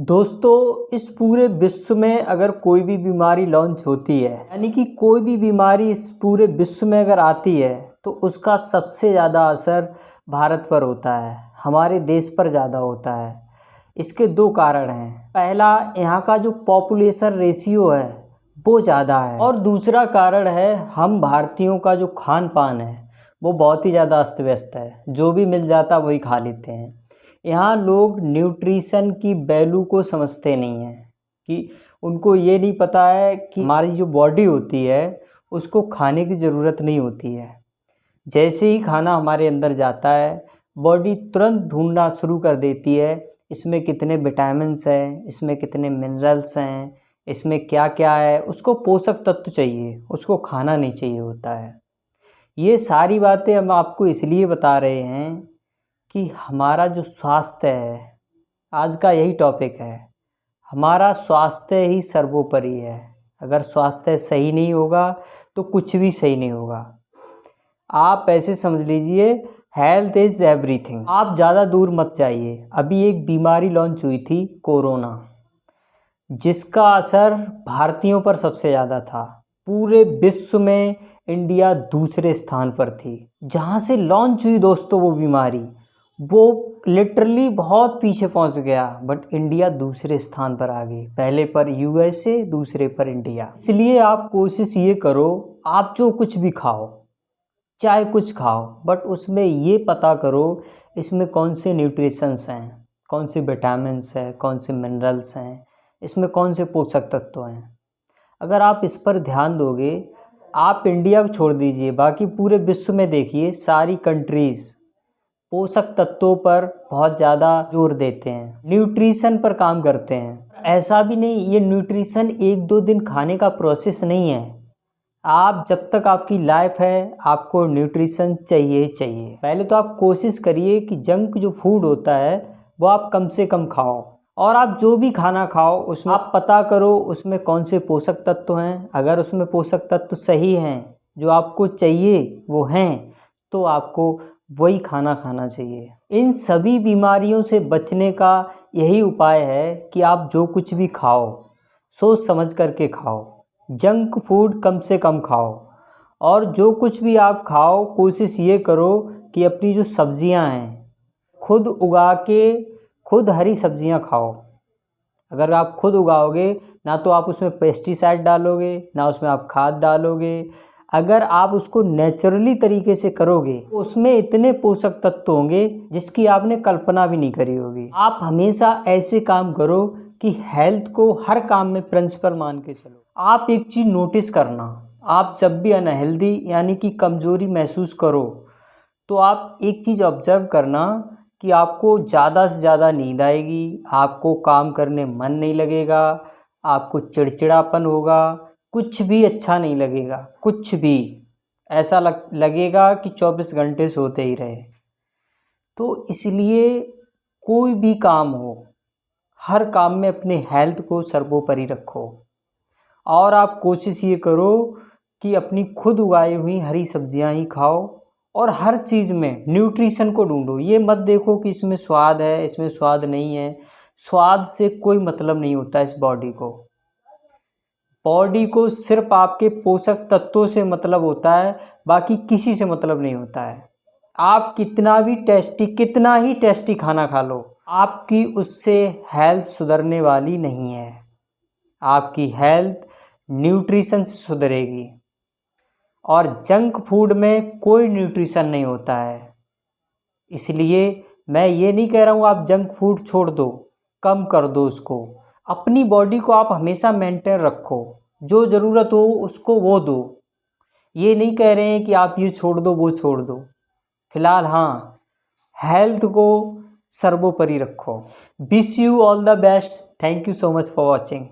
दोस्तों, इस पूरे विश्व में अगर कोई भी बीमारी लॉन्च होती है, यानी कि कोई भी बीमारी इस पूरे विश्व में अगर आती है, तो उसका सबसे ज़्यादा असर भारत पर होता है, हमारे देश पर ज़्यादा होता है। इसके दो कारण हैं। पहला, यहाँ का जो पॉपुलेशन रेशियो है वो ज़्यादा है, और दूसरा कारण है हम भारतीयों का जो खान पान है वो बहुत ही ज़्यादा अस्त व्यस्त है। जो भी मिल जाता वही खा लेते हैं। यहाँ लोग न्यूट्रिशन की वैल्यू को समझते नहीं हैं, कि उनको ये नहीं पता है कि हमारी जो बॉडी होती है उसको खाने की ज़रूरत नहीं होती है। जैसे ही खाना हमारे अंदर जाता है, बॉडी तुरंत ढूंढना शुरू कर देती है इसमें कितने विटामिन्स हैं, इसमें कितने मिनरल्स हैं, इसमें क्या क्या है। उसको पोषक तत्व चाहिए, उसको खाना नहीं चाहिए होता है। ये सारी बातें हम आपको इसलिए बता रहे हैं कि हमारा जो स्वास्थ्य है, आज का यही टॉपिक है। हमारा स्वास्थ्य ही सर्वोपरि है। अगर स्वास्थ्य सही नहीं होगा तो कुछ भी सही नहीं होगा। आप ऐसे समझ लीजिए, हेल्थ इज़ एवरीथिंग। आप ज़्यादा दूर मत जाइए। अभी एक बीमारी लॉन्च हुई थी, कोरोना, जिसका असर भारतीयों पर सबसे ज़्यादा था। पूरे विश्व में इंडिया दूसरे स्थान पर थी। जहाँ से लॉन्च हुई दोस्तों वो बीमारी, वो लिटरली बहुत पीछे पहुंच गया, बट इंडिया दूसरे स्थान पर आ गई। पहले पर यूएसए, दूसरे पर इंडिया। इसलिए आप कोशिश ये करो, आप जो कुछ भी खाओ, चाहे कुछ खाओ, बट उसमें ये पता करो इसमें कौन से न्यूट्रिशंस हैं, कौन से विटामिन्स हैं, कौन से मिनरल्स हैं, इसमें कौन से पोषक तत्व हैं। अगर आप इस पर ध्यान दोगे, आप इंडिया को छोड़ दीजिए, बाकी पूरे विश्व में देखिए, सारी कंट्रीज़ पोषक तत्वों पर बहुत ज़्यादा जोर देते हैं, न्यूट्रिशन पर काम करते हैं। ऐसा भी नहीं, ये न्यूट्रिशन एक दो दिन खाने का प्रोसेस नहीं है। आप जब तक आपकी लाइफ है, आपको न्यूट्रिशन चाहिए ही चाहिए। पहले तो आप कोशिश करिए कि जंक जो फूड होता है वो आप कम से कम खाओ, और आप जो भी खाना खाओ उसमें आप पता करो उसमें कौन से पोषक तत्व हैं। अगर उसमें पोषक तत्व सही हैं, जो आपको चाहिए वो हैं, तो आपको वही खाना खाना चाहिए। इन सभी बीमारियों से बचने का यही उपाय है कि आप जो कुछ भी खाओ, सोच समझ करके खाओ। जंक फूड कम से कम खाओ, और जो कुछ भी आप खाओ, कोशिश ये करो कि अपनी जो सब्जियां हैं खुद उगा के, खुद हरी सब्जियां खाओ। अगर आप खुद उगाओगे, ना तो आप उसमें पेस्टिसाइड डालोगे, ना उसमें आप खाद डालोगे। अगर आप उसको नेचुरली तरीके से करोगे, तो उसमें इतने पोषक तत्व होंगे जिसकी आपने कल्पना भी नहीं करी होगी। आप हमेशा ऐसे काम करो कि हेल्थ को हर काम में प्रिंसिपल मान के चलो। आप एक चीज़ नोटिस करना, आप जब भी अनहेल्दी यानी कि कमज़ोरी महसूस करो, तो आप एक चीज़ ऑब्जर्व करना कि आपको ज़्यादा से ज़्यादा नींद आएगी, आपको काम करने मन नहीं लगेगा, आपको चिड़चिड़ापन होगा, कुछ भी अच्छा नहीं लगेगा। कुछ भी ऐसा लगेगा कि 24 घंटे सोते ही रहे। तो इसलिए कोई भी काम हो, हर काम में अपने हेल्थ को सर्वोपरि रखो, और आप कोशिश ये करो कि अपनी खुद उगाई हुई हरी सब्जियां ही खाओ, और हर चीज़ में न्यूट्रिशन को ढूंढो। ये मत देखो कि इसमें स्वाद है, इसमें स्वाद नहीं है। स्वाद से कोई मतलब नहीं होता। इस बॉडी को सिर्फ आपके पोषक तत्वों से मतलब होता है, बाकी किसी से मतलब नहीं होता है। आप कितना ही टेस्टी खाना खा लो, आपकी उससे हेल्थ सुधरने वाली नहीं है। आपकी हेल्थ न्यूट्रिशन से सुधरेगी, और जंक फूड में कोई न्यूट्रिशन नहीं होता है। इसलिए मैं ये नहीं कह रहा हूँ आप जंक फूड छोड़ दो, कम कर दो उसको। अपनी बॉडी को आप हमेशा मेंटेन रखो, जो ज़रूरत हो उसको वो दो। ये नहीं कह रहे हैं कि आप ये छोड़ दो वो छोड़ दो। फिलहाल हाँ, हेल्थ को सर्वोपरि रखो। Wish you all the best. Thank you so much for watching.